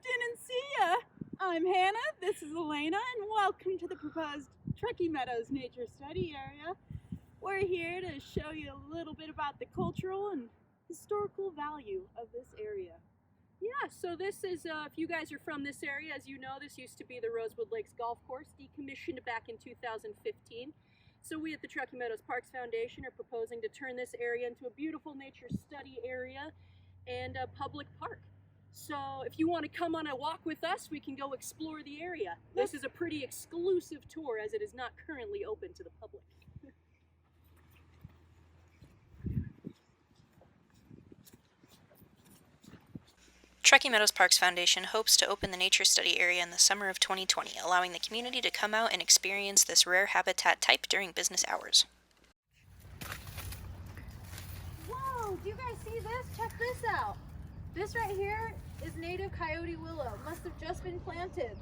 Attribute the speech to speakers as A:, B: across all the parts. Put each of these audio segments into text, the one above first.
A: didn't see ya. I'm Hannah, this is Elena, and welcome to the proposed Truckee Meadows Nature Study Area. We're here to show you a little bit about the cultural and historical value of this area.
B: Yeah, so this is, if you guys are from this area, as you know, this used to be the Rosewood Lakes Golf Course, decommissioned back in 2015. So we at the Truckee Meadows Parks Foundation are proposing to turn this area into a beautiful nature study area and a public park. So if you want to come on a walk with us, we can go explore the area. This is a pretty exclusive tour as it is not currently open to the public.
C: Truckee Meadows Parks Foundation hopes to open the nature study area in the summer of 2020, allowing the community to come out and experience this rare habitat type during business hours.
D: Whoa, do you guys see this? Check this out. This right here is native coyote willow. Must have just been planted.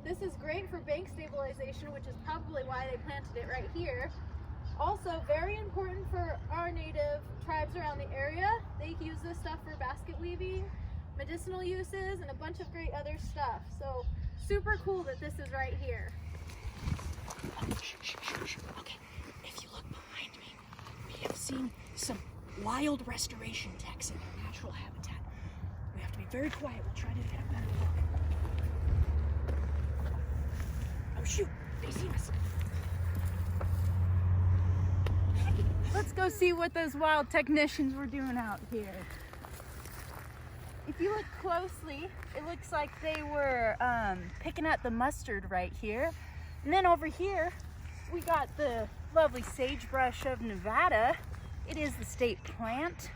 D: This is great for bank stabilization, which is probably why they planted it right here. Also, very important for our native tribes around the area. They use this stuff for basket weaving, medicinal uses, and a bunch of great other stuff. So super cool that this is right here.
A: Okay, if you look behind me, we have seen some wild restoration techs in their natural habitat. We have to be very quiet. We'll try to get a better look. Oh shoot, they see us.
D: Let's go see what those wild technicians were doing out here. If you look closely, it looks like they were picking at the mustard right here. And then over here, we got the lovely sagebrush of Nevada. It is the state plant,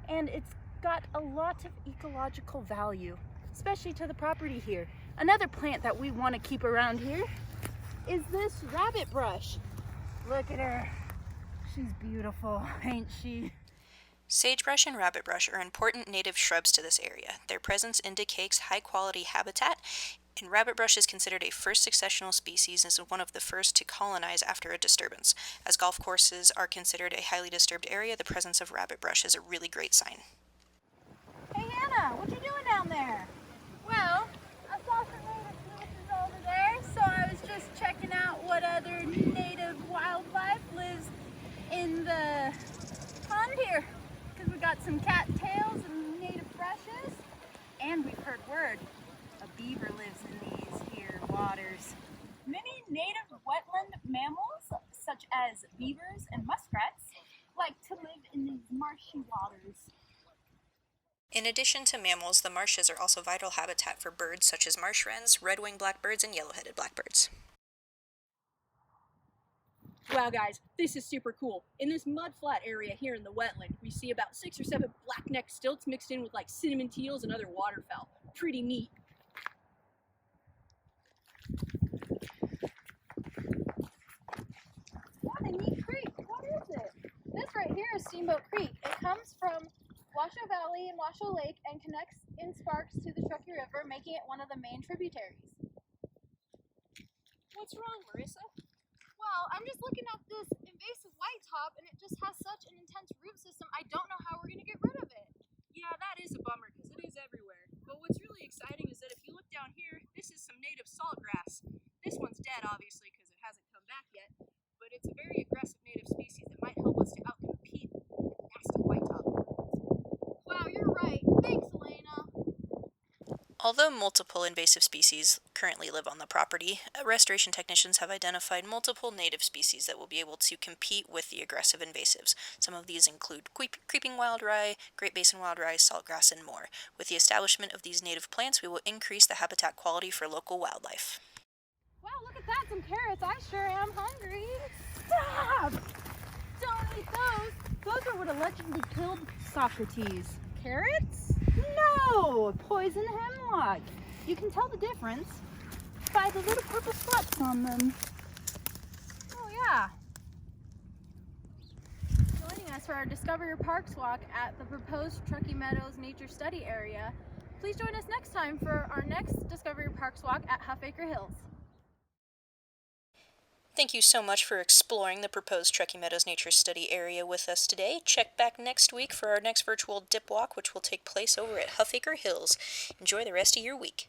D: and it's got a lot of ecological value, especially to the property here. Another plant that we want to keep around here is this rabbit brush. Look at her. She's beautiful, ain't she?
C: Sagebrush and rabbitbrush are important native shrubs to this area. Their presence indicates high-quality habitat, and rabbitbrush is considered a first successional species and is one of the first to colonize after a disturbance. As golf courses are considered a highly disturbed area, the presence of rabbitbrush is a really great sign.
D: Hey Hannah, what you doing down there? Well, I saw some native species over there, so I was just checking out what other native wildlife lives in the pond here. Because we got some cattails and native brushes, and we've heard word a beaver lives in these here waters.
A: Many native wetland mammals, such as beavers and muskrats, like to live in these marshy waters.
C: In addition to mammals, the marshes are also vital habitat for birds such as marsh wrens, red-winged blackbirds, and yellow-headed blackbirds.
B: Wow guys, this is super cool. In this mudflat area here in the wetland, we see about 6 or 7 black-necked stilts mixed in with like cinnamon teals and other waterfowl. Pretty neat.
D: What a neat creek. What is it? This right here is Steamboat Creek. It comes from Washoe Valley and Washoe Lake and connects in Sparks to the Truckee River, making it one of the main tributaries.
B: What's wrong, Marissa?
D: Well, I'm just looking at this invasive whitetop, and it just has such an intense root system, I don't know how we're going to get rid of it.
B: Yeah, that is a bummer because it is everywhere. But what's really exciting is that if you look down here, this is some native saltgrass. This one's dead, obviously, because it hasn't come back yet, but it's a very aggressive native species that might help us to outcompete the nasty whitetop.
D: Wow, you're right. Thanks, Elena.
C: Although multiple invasive species currently live on the property, restoration technicians have identified multiple native species that will be able to compete with the aggressive invasives. Some of these include creeping wild rye, Great Basin wild rye, saltgrass, and more. With the establishment of these native plants, we will increase the habitat quality for local wildlife.
D: Wow, look at that, some carrots. I sure am hungry. Stop! Don't eat those. Those are what allegedly killed Socrates. Carrots? No, poison hemlock. You can tell the difference by the little purple spots on them. Oh yeah. Joining us for our Discover Your Parks walk at the proposed Truckee Meadows Nature Study Area. Please join us next time for our next Discover Your Parks walk at Half-Acre Hills.
C: Thank you so much for exploring the proposed Truckee Meadows Nature Study area with us today. Check back next week for our next virtual dip walk, which will take place over at Half-Acre Hills. Enjoy the rest of your week.